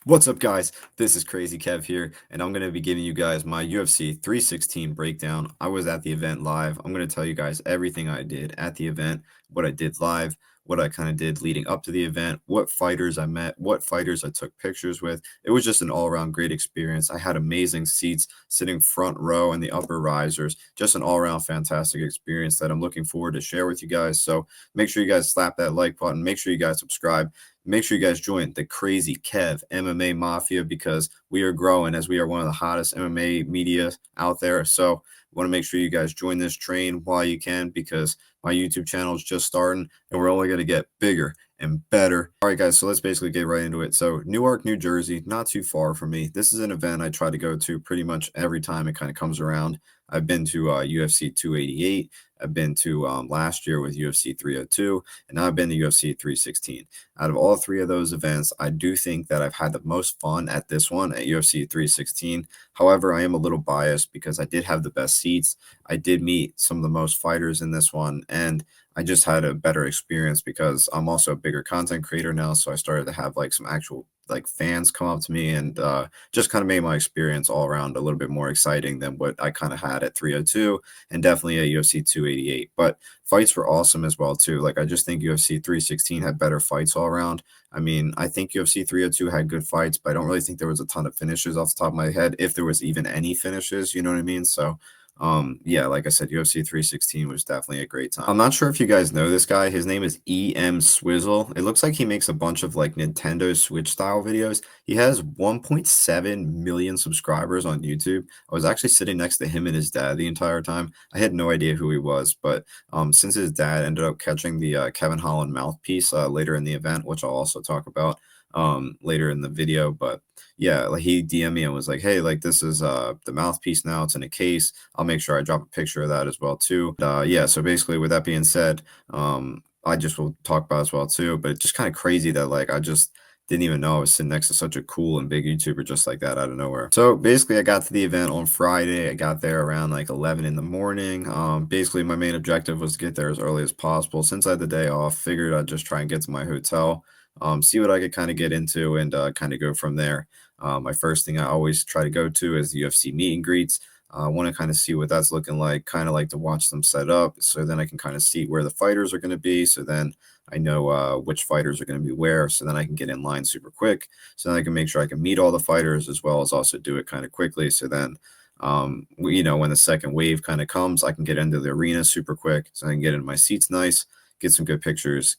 What's up, guys? This is Crazy Kev here, and I'm going to be giving you guys my UFC 316 breakdown. I was at the event live. I'm going to tell you guys everything I did at the event, what I did live, what I kind of did leading up to the event, what fighters I met, what fighters I took pictures with. It was just an all-around great experience. I had amazing seats sitting front row in the upper risers. Just an all-around fantastic experience that I'm looking forward to share with you guys. So make sure you guys slap that like button. Make sure you guys subscribe. Make sure you guys join the Crazy Kev MMA Mafia because we are growing as we are one of the hottest MMA media out there. So want to make sure you guys join this train while you can because my YouTube channel is just starting and we're only going to get bigger and better. All right, guys, so let's basically get right into it. So Newark, New Jersey, not too far from me. This is an event I try to go to pretty much every time it kind of comes around. I've been to UFC 288. I've been to last year with UFC 302, and now I've been to UFC 316. Out of all three of those events, I do think that I've had the most fun at this one at UFC 316. However, I am a little biased because I did have the best seats. I did meet some of the most fighters in this one, and I just had a better experience because I'm also a bigger content creator now. So I started to have like some actual like fans come up to me and just kind of made my experience all around a little bit more exciting than what I kind of had at 302 and definitely at UFC 288. But fights were awesome as well too. Like I just think UFC 316 had better fights all around. I mean, I think UFC 302 had good fights, but I don't really think there was a ton of finishes off the top of my head, if there was even any finishes, you know what I mean? So yeah, like I said, UFC 316 was definitely a great time. I'm not sure if you guys know this guy. His name is EM Swizzle. It looks like he makes a bunch of like Nintendo Switch style videos. He has 1.7 million subscribers on YouTube. I was actually sitting next to him and his dad the entire time. I had no idea who he was, but since his dad ended up catching the Kevin Holland mouthpiece later in the event, which I'll also talk about later in the video, but yeah, like he DM'd me and was like, hey, like this is the mouthpiece now, it's in a case. I'll make sure I drop a picture of that as well too. Yeah, so basically with that being said, I just will talk about as well too, but it's just kind of crazy that like I just didn't even know I was sitting next to such a cool and big YouTuber just like that out of nowhere. So basically I got to the event on Friday. I got there around like 11 in the morning. Basically my main objective was to get there as early as possible. Since I had the day off, figured I'd just try and get to my hotel, see what I could kind of get into and kind of go from there. My first thing I always try to go to is the UFC meet and greets. I want to kind of see what that's looking like, kind of like to watch them set up. So then I can kind of see where the fighters are going to be. So then I know which fighters are going to be where. So then I can get in line super quick. So then I can make sure I can meet all the fighters as well as also do it kind of quickly. So then, you know, when the second wave kind of comes, I can get into the arena super quick. So I can get in my seats nice, get some good pictures,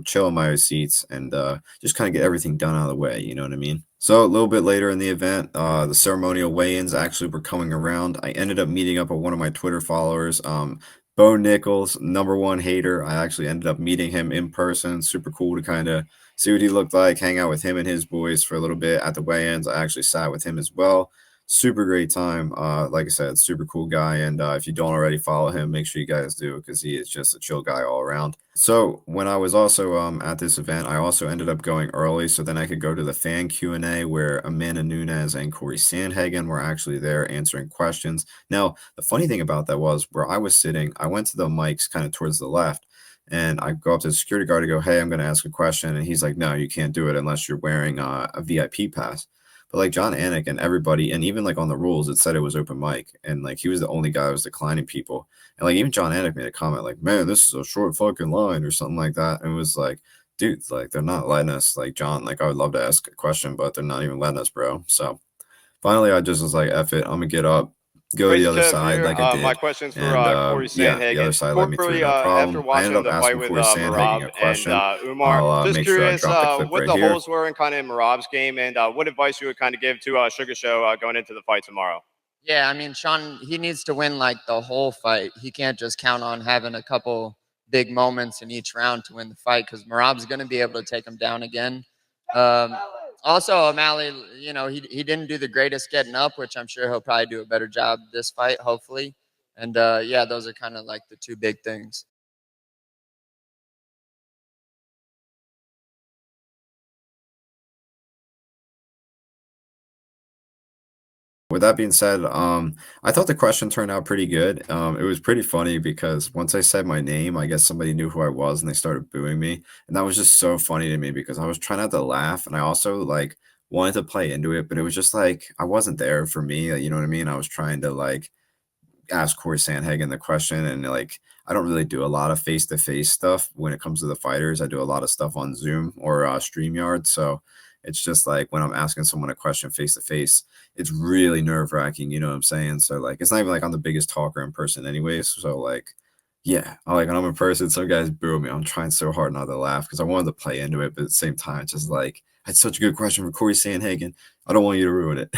chill in my seats, and just kind of get everything done out of the way. You know what I mean? So a little bit later in the event, the ceremonial weigh-ins actually were coming around. I ended up meeting up with one of my Twitter followers, Bo Nichols, #1 hater. I actually ended up meeting him in person. Super cool to kind of see what he looked like, hang out with him and his boys for a little bit at the weigh-ins. I actually sat with him as well. Super great time. Like I said, super cool guy. And if you don't already follow him, make sure you guys do because he is just a chill guy all around. So when I was also at this event, I also ended up going early so then I could go to the fan Q&A where Amanda Nunes and Corey Sandhagen were actually there answering questions. Now, the funny thing about that was where I was sitting, I went to the mics kind of towards the left. And I go up to the security guard to go, hey, I'm going to ask a question. And he's like, no, you can't do it unless you're wearing a VIP pass. But like John Anik and everybody, and even like on the rules, it said it was open mic, and like he was the only guy who was declining people. And like even John Anik made a comment like, "Man, this is a short fucking line" or something like that. And it was like, dude, like they're not letting us. Like John, like I would love to ask a question, but they're not even letting us, bro. So finally, I just was like, "F it, I'm gonna get up, go to the Crazy other Kev side here. like I My did." question's for And Corey yeah, the other Sandhagen. side let me through, Corey, no after problem. I ended watching up the fight asking with Corey Sandhagen Marab a and question. Umar, I'll just make sure I curious drop the clip what right the here. holes were in kind of in Marab's game and what advice you would kind of give to Sugar Show going into the fight tomorrow. Yeah, I mean, Sean, he needs to win like the whole fight. He can't just count on having a couple big moments in each round to win the fight because Marab's going to be able to take him down again. Um, also, O'Malley, you know, he didn't do the greatest getting up, which I'm sure he'll probably do a better job this fight, hopefully. And yeah, those are kind of like the two big things. With that being said, I thought the question turned out pretty good. It was pretty funny because once I said my name, I guess somebody knew who I was and they started booing me. And that was just so funny to me because I was trying not to laugh. And I also like wanted to play into it, but it was just like I wasn't there for me. You know what I mean? I was trying to like ask Corey Sandhagen the question, and like I don't really do a lot of face to face stuff when it comes to the fighters. I do a lot of stuff on Zoom or StreamYard, so it's just like when I'm asking someone a question face to face, it's really nerve wracking. You know what I'm saying? So like it's not even like I'm the biggest talker in person, anyways. So like. Yeah, like when I'm in person, some guys boo me. I'm trying so hard not to laugh because I wanted to play into it, but at the same time, it's just like I had such a good question for Corey Sandhagen. I don't want you to ruin it.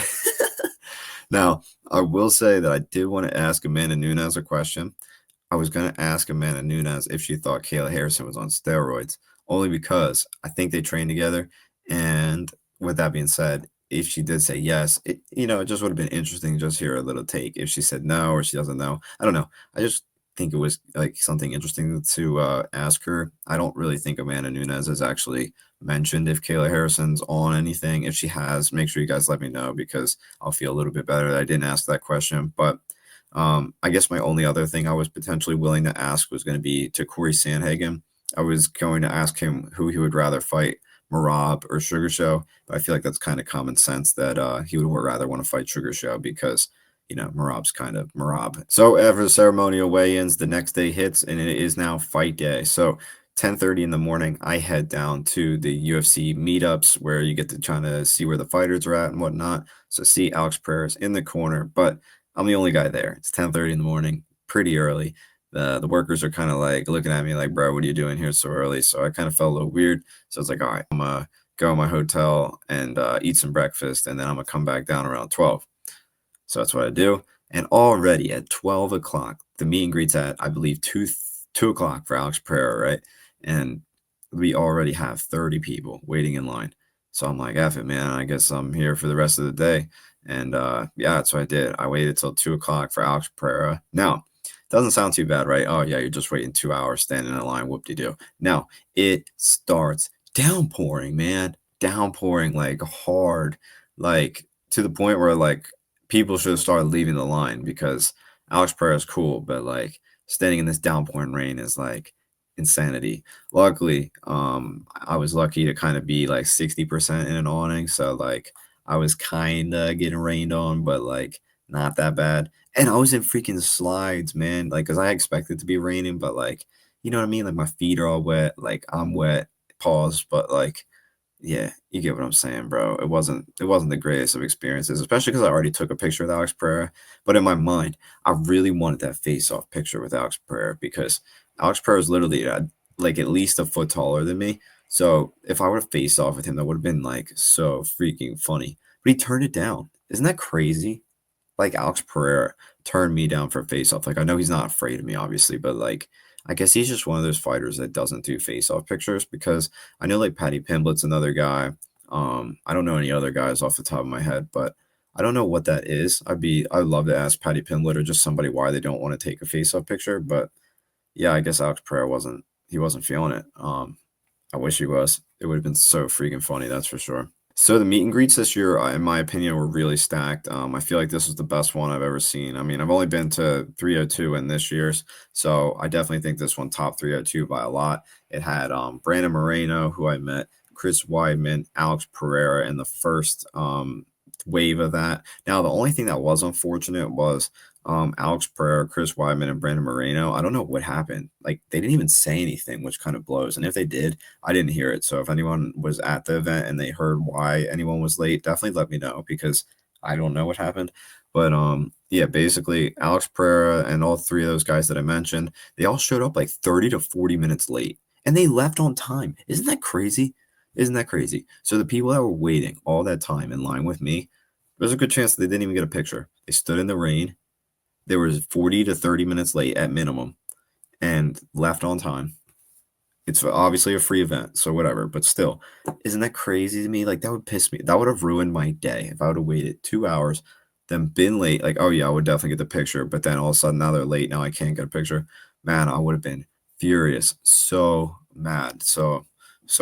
Now, I will say that I did want to ask Amanda Nunes a question. I was going to ask Amanda Nunes if she thought Kayla Harrison was on steroids, only because I think they train together. And with that being said, if she did say yes, it just would have been interesting to just hear a little take. If she said no or she doesn't know, I don't know. I just think it was like something interesting to ask her. I don't really think Amanda Nunes has actually mentioned if Kayla Harrison's on anything. If she has, make sure you guys let me know because I'll feel a little bit better that I didn't ask that question. But I guess my only other thing I was potentially willing to ask was going to be to Corey Sandhagen. I was going to ask him who he would rather fight, Marab or Sugar Show. But I feel like that's kind of common sense that he would rather want to fight Sugar Show because Marab's kind of Marab. So after the ceremonial weigh-ins, the next day hits, and it is now fight day. So 10:30 in the morning, I head down to the UFC meetups where you get to try to see where the fighters are at and whatnot. So see Alex Pereira's in the corner, but I'm the only guy there. It's 10:30 in the morning, pretty early. The workers are kind of like looking at me like, bro, what are you doing here so early? So I kind of felt a little weird. So I was like, all right, I'm gonna go to my hotel and eat some breakfast, and then I'm gonna come back down around 12. So that's what I do. And already at 12 o'clock, the meet and greet's at, I believe, 2 o'clock for Alex Pereira, right? And we already have 30 people waiting in line. So I'm like, F it, man. I guess I'm here for the rest of the day. And yeah, that's what I did. I waited till 2 o'clock for Alex Pereira. Now, doesn't sound too bad, right? Oh, yeah, you're just waiting 2 hours standing in a line. Whoop-de-doo. Now, it starts downpouring, man. Downpouring like hard, like to the point where like people should have started leaving the line because Alex Pereira is cool, but like standing in this downpouring rain is like insanity. Luckily, I was lucky to kind of be like 60% in an awning, so like I was kind of getting rained on, but like not that bad. And I was in freaking slides, man, like because I expected it to be raining, but like you know what I mean, like my feet are all wet, like I'm wet. Pause, but like yeah, you get what I'm saying, bro. It wasn't the greatest of experiences, especially because I already took a picture with Alex Pereira. But in my mind, I really wanted that face-off picture with Alex Pereira because Alex Pereira is literally like at least a foot taller than me. So if I would have faced off with him, that would have been like so freaking funny. But he turned it down. Isn't that crazy? Like Alex Pereira turned me down for face off. Like I know he's not afraid of me, obviously, but like I guess he's just one of those fighters that doesn't do face off pictures because I know like Paddy Pimblett's another guy. I don't know any other guys off the top of my head, but I don't know what that is. I'd love to ask Paddy Pimblett or just somebody why they don't want to take a face off picture. But yeah, I guess Alex Pereira wasn't feeling it. I wish he was. It would have been so freaking funny, that's for sure. So the meet and greets this year, in my opinion, were really stacked. I feel like this was the best one I've ever seen. I mean, I've only been to 302 in this year's, so I definitely think this one top 302 by a lot. It had Brandon Moreno, who I met, Chris Weidman, Alex Pereira in the first wave of that. Now, the only thing that was unfortunate was Alex Pereira, Chris Weidman, and Brandon Moreno. I don't know what happened. Like, they didn't even say anything, which kind of blows. And if they did, I didn't hear it. So if anyone was at the event and they heard why anyone was late, definitely let me know because I don't know what happened. But yeah, basically Alex Pereira and all three of those guys that I mentioned, they all showed up like 30 to 40 minutes late and they left on time. Isn't that crazy? Isn't that crazy? So the people that were waiting all that time in line with me, there's a good chance they didn't even get a picture. They stood in the rain. They were 40 to 30 minutes late at minimum and left on time. It's obviously a free event, so whatever. But still, isn't that crazy to me? Like that would piss me. That would have ruined my day if I would have waited 2 hours, then been late. Like, oh yeah, I would definitely get the picture. But then all of a sudden now they're late. Now I can't get a picture. Man, I would have been furious. So mad. So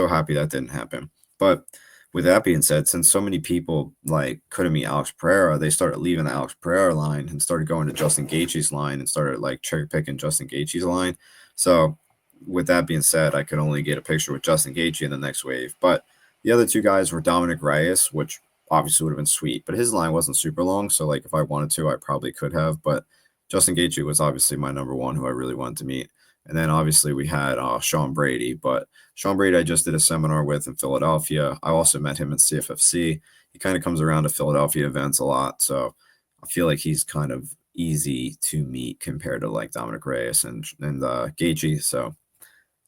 happy that didn't happen. But with that being said, since so many people like couldn't meet Alex Pereira, they started leaving the Alex Pereira line and started going to Justin Gaethje's line and started like cherry picking Justin Gaethje's line. So with that being said, I could only get a picture with Justin Gaethje in the next wave. But The other two guys were Dominic Reyes, which obviously would have been sweet, but his line wasn't super long. So like if I wanted to, I probably could have. But Justin Gaethje was obviously my number one, who I really wanted to meet. And then obviously we had Sean Brady, but Sean Brady I just did a seminar with in Philadelphia. I also met him in CFFC. He kind of comes around to Philadelphia events a lot, so I feel like he's kind of easy to meet compared to like Dominic Reyes and Gaethje. So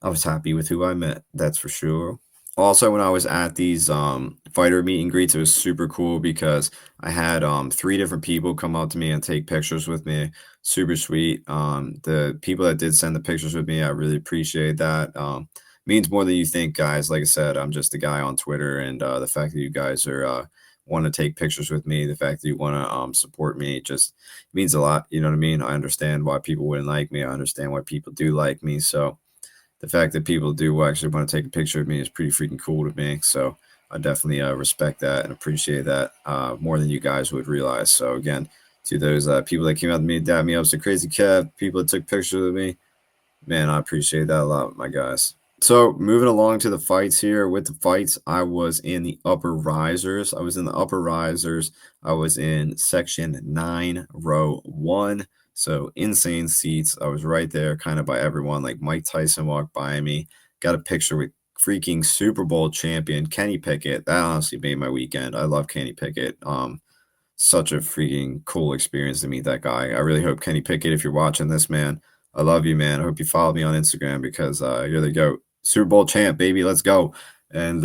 I was happy with who I met, that's for sure. Also, when I was at these fighter meet and greets, it was super cool because I had three different people come up to me and take pictures with me. Super sweet. The people that did send the pictures with me, I really appreciate that. Means more than you think, guys. Like I said, I'm just a guy on Twitter, and the fact that you guys are want to take pictures with me, the fact that you want to support me, just means a lot. You know what I mean? I understand why people wouldn't like me. I understand why people do like me. So the fact that people do actually want to take a picture of me is pretty freaking cool to me. So I definitely respect that and appreciate that more than you guys would realize. So again, to those people that came out to me, dab me up, so Crazy Kev, people that took pictures of me, man, I appreciate that a lot, my guys. So moving along to the fights here. With the fights, I was in the upper risers. I was in the upper risers. I was in section 9, row 1. So insane seats. I was right there kind of by everyone. Like Mike Tyson walked by me. Got a picture with freaking Super Bowl champion Kenny Pickett. That honestly made my weekend. I love Kenny Pickett. Such a freaking cool experience to meet that guy. I really hope Kenny Pickett, if you're watching this, man, I love you, man. I hope you follow me on Instagram because you're the GOAT. Super Bowl champ, baby. Let's go. And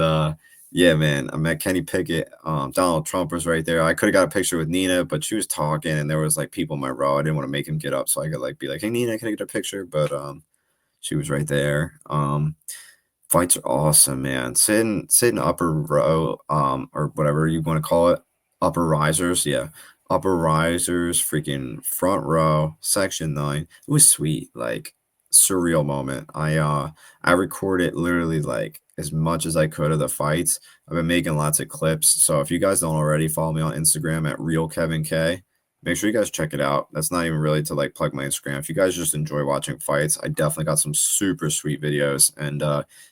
yeah, man, I met Kenny Pickett. Donald Trump was right there. I could have got a picture with Nina, but she was talking and there was like people in my row. I didn't want to make him get up. So I could like be like, hey Nina, can I get a picture? But she was right there. Fights are awesome, man. Sitting upper row, or whatever you want to call it, upper risers, yeah, upper risers, freaking front row, section 9. It was sweet, like surreal moment. I recorded literally like as much as I could of the fights. I've been making lots of clips, so if you guys don't already, follow me on Instagram at RealKevinK. Make sure you guys check it out. That's not even really to like plug my Instagram. If you guys just enjoy watching fights, I definitely got some super sweet videos. And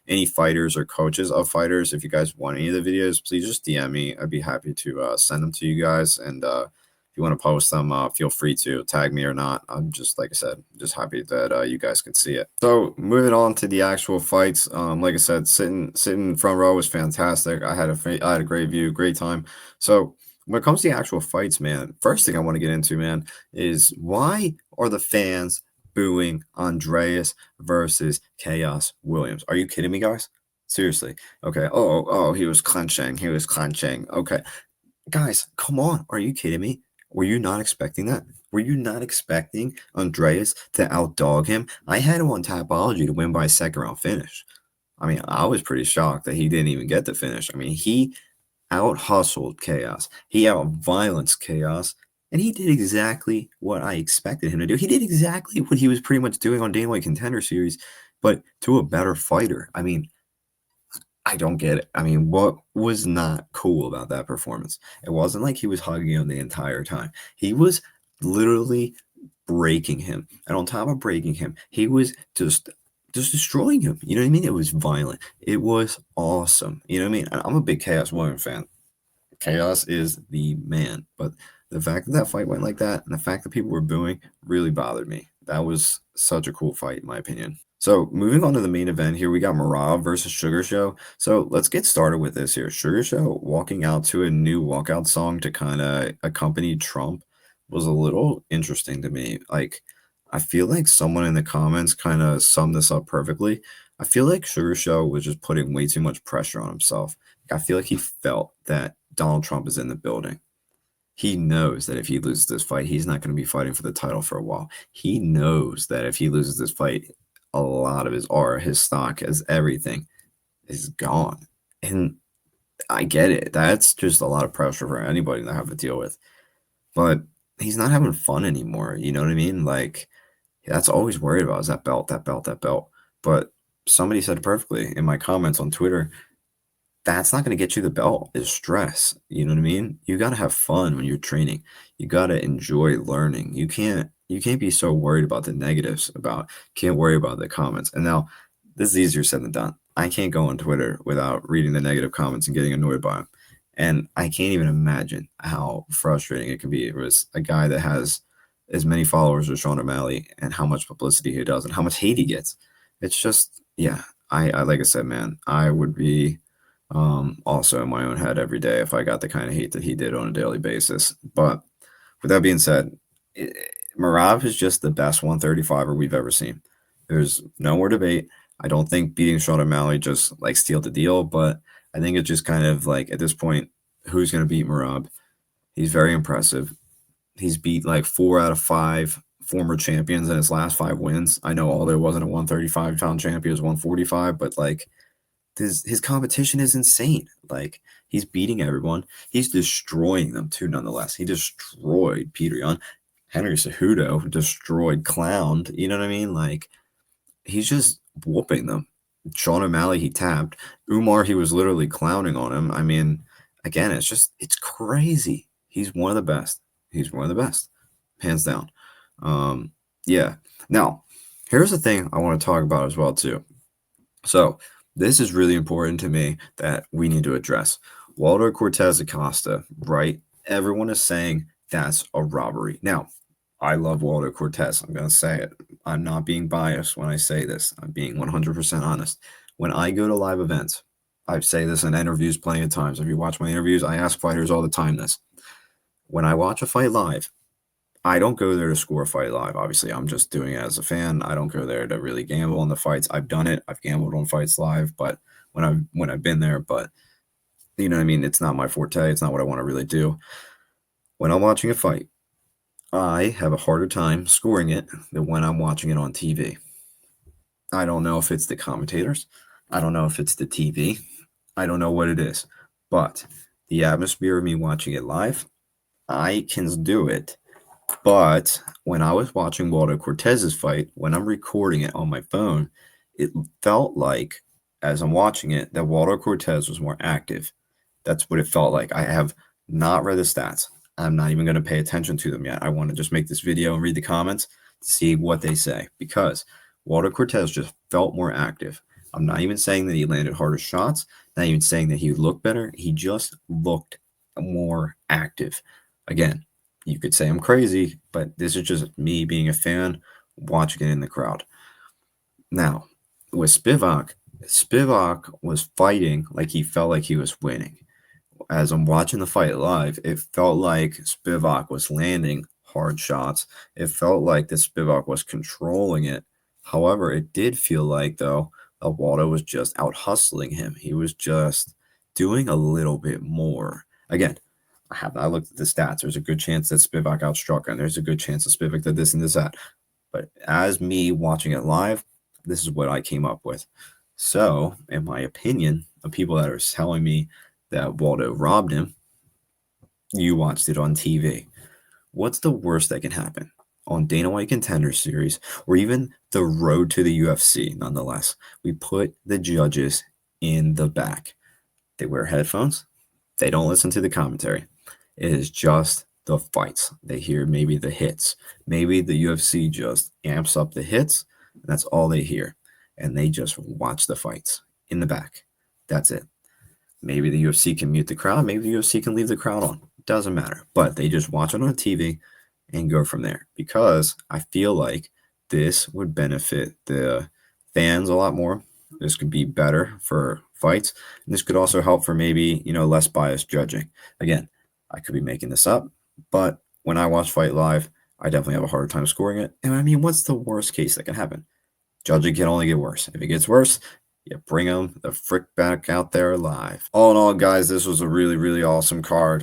any fighters or coaches of fighters, if you guys want any of the videos, please just DM me. I'd be happy to send them to you guys. And if you want to post them, feel free to tag me or not. I'm just, like I said, just happy that you guys can see it. So moving on to the actual fights, like I said, sitting front row was fantastic. I had a great view, great time. So when it comes to the actual fights, man, first thing I want to get into, man, is why are the fans booing Andreas versus Chaos Williams? Are you kidding me, guys? Seriously. Okay. Oh, he was clenching. He was clenching. Okay. Guys, come on. Are you kidding me? Were you not expecting that? Were you not expecting Andreas to outdog him? I had him on Tapology to win by a second round finish. I mean, I was pretty shocked that he didn't even get the finish. I mean, he out hustled Chaos. He out violenced Chaos. And he did exactly what I expected him to do. He did exactly what he was pretty much doing on Dana White Contender Series, but to a better fighter. I mean, I don't get it. I mean, what was not cool about that performance? It wasn't like he was hugging him the entire time. He was literally breaking him. And on top of breaking him, he was just destroying him. You know what I mean? It was violent. It was awesome. You know what I mean? I'm a big Chaos Williams fan. Chaos is the man. But the fact that that fight went like that and the fact that people were booing really bothered me. That was such a cool fight, in my opinion. So moving on to the main event here, we got Marab versus Sugar Show. So let's get started with this here. Sugar Show walking out to a new walkout song to kind of accompany Trump was a little interesting to me. Like, I feel like someone in the comments kind of summed this up perfectly. I feel like Sugar Show was just putting way too much pressure on himself. I feel like he felt that Donald Trump is in the building. He knows that if he loses this fight, he's not going to be fighting for the title for a while. He knows that if he loses this fight, a lot of his aura, his stock, his everything is gone. And I get it. That's just a lot of pressure for anybody to have to deal with. But he's not having fun anymore. You know what I mean? Like, that's all he's worried about is that belt, that belt, that belt. But somebody said it perfectly in my comments on Twitter. That's not going to get you the belt is stress. You know what I mean? You got to have fun when you're training. You got to enjoy learning. You can't be so worried about the negatives, can't worry about the comments. And now this is easier said than done. I can't go on Twitter without reading the negative comments and getting annoyed by them. And I can't even imagine how frustrating it can be. It was a guy that has as many followers as Sean O'Malley and how much publicity he does and how much hate he gets. It's just, yeah, I like I said, man, I would be also in my own head every day if I got the kind of hate that he did on a daily basis. But with that being said, Merab is just the best 135er we've ever seen. There's no more debate. I don't think beating Sean O'Malley just like sealed the deal, but I think it's just kind of like at this point, who's going to beat Merab? He's very impressive. He's beat like 4 out of 5 former champions in his last 5 wins. I know Aldo wasn't a 135-pound champion, it was 145, but like his competition is insane. Like he's beating everyone. He's destroying them too, nonetheless. He destroyed Peter Yan. Henry Cejudo destroyed Clowned. You know what I mean? Like he's just whooping them. Sean O'Malley, he tapped. Umar, he was literally clowning on him. I mean, again, it's crazy. He's one of the best. He's one of the best, hands down. Yeah. Now, here's the thing I want to talk about as well, too. So, this is really important to me that we need to address. Waldo Cortez Acosta, right? Everyone is saying that's a robbery. Now, I love Waldo Cortez. I'm going to say it. I'm not being biased when I say this. I'm being 100% honest. When I go to live events, I say this in interviews plenty of times. If you watch my interviews, I ask fighters all the time this. When I watch a fight live, I don't go there to score a fight live. Obviously, I'm just doing it as a fan. I don't go there to really gamble on the fights. I've done it. I've gambled on fights live, but when I've been there, but you know what I mean? It's not my forte. It's not what I want to really do. When I'm watching a fight, I have a harder time scoring it than when I'm watching it on TV. I don't know if it's the commentators. I don't know if it's the TV. I don't know what it is. But the atmosphere of me watching it live, I can do it. But when I was watching Waldo Cortez's fight, when I'm recording it on my phone, it felt like, as I'm watching it, that Waldo Cortez was more active. That's what it felt like. I have not read the stats. I'm not even going to pay attention to them yet. I want to just make this video and read the comments to see what they say because Waldo Cortez just felt more active. I'm not even saying that he landed harder shots, not even saying that he looked better. He just looked more active. Again, you could say I'm crazy, but this is just me being a fan watching it in the crowd. Now, with Spivak was fighting like he felt like he was winning. As I'm watching the fight live, it felt like Spivak was landing hard shots. It felt like that Spivak was controlling it. However, it did feel like, though, that Waldo was just out hustling him. He was just doing a little bit more. Again, I looked at the stats. There's a good chance that Spivak outstruck him. There's a good chance that Spivak did this and this, that. But as me watching it live, this is what I came up with. So, in my opinion, the people that are telling me that Waldo robbed him, you watched it on TV. What's the worst that can happen? On Dana White Contender Series, or even the road to the UFC, nonetheless, we put the judges in the back. They wear headphones. They don't listen to the commentary. It is just the fights. They hear maybe the hits. Maybe the UFC just amps up the hits. And that's all they hear. And they just watch the fights in the back. That's it. Maybe the UFC can mute the crowd. Maybe the UFC can leave the crowd on. Doesn't matter. But they just watch it on TV and go from there. Because I feel like this would benefit the fans a lot more. This could be better for fights. And this could also help for maybe, less biased judging. Again, I could be making this up. But when I watch Fight Live, I definitely have a harder time scoring it. And I mean, what's the worst case that can happen? Judging can only get worse. If it gets worse, you bring them the frick back out there live. All in all, guys, this was a really, really awesome card.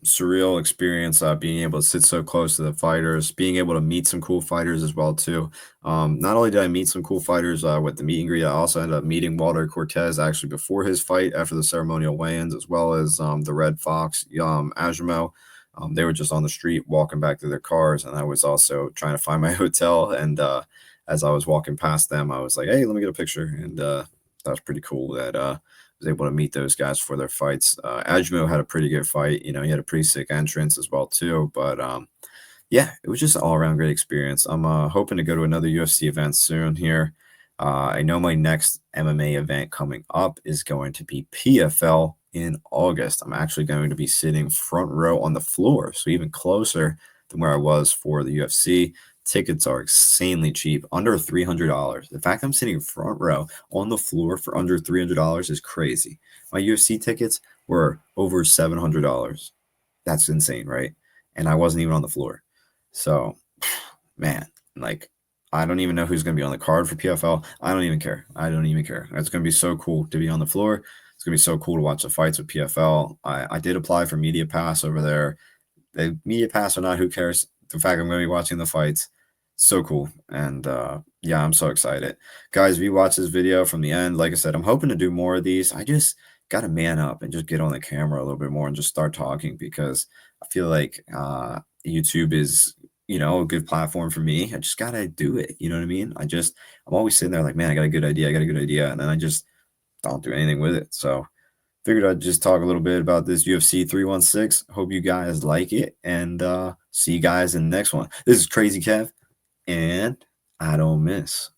Surreal experience being able to sit so close to the fighters, being able to meet some cool fighters as well, too. Not only did I meet some cool fighters with the meet and greet, I also ended up meeting Waldo Cortez actually before his fight after the ceremonial weigh-ins, as well as the Red Fox, Ajimo. They were just on the street walking back to their cars, and I was also trying to find my hotel. And as I was walking past them, I was like, hey, let me get a picture. And that was pretty cool that I was able to meet those guys for their fights. Ajmo had a pretty good fight. He had a pretty sick entrance as well, too. But, yeah, it was just an all-around great experience. I'm hoping to go to another UFC event soon here. I know my next MMA event coming up is going to be PFL in August. I'm actually going to be sitting front row on the floor, so even closer than where I was for the UFC. Tickets are insanely cheap, under $300. The fact I'm sitting front row on the floor for under $300 is crazy. My UFC tickets were over $700. That's insane, right? And I wasn't even on the floor. So, man, like, I don't even know who's going to be on the card for PFL. I don't even care. I don't even care. It's going to be so cool to be on the floor. It's going to be so cool to watch the fights with PFL. I did apply for Media Pass over there. The Media Pass or not, who cares? The fact I'm going to be watching the fights, so cool. And yeah, I'm so excited. Guys, if you watch this video from the end, like I said, I'm hoping to do more of these. I just got to man up and just get on the camera a little bit more and just start talking, because I feel like YouTube is, you know, a good platform for me. I just got to do it. You know what I mean? I'm always sitting there like, man, I got a good idea. I got a good idea. And then I just don't do anything with it. So figured I'd just talk a little bit about this UFC 316. Hope you guys like it, and see you guys in the next one. This is Crazy Kev, and I don't miss.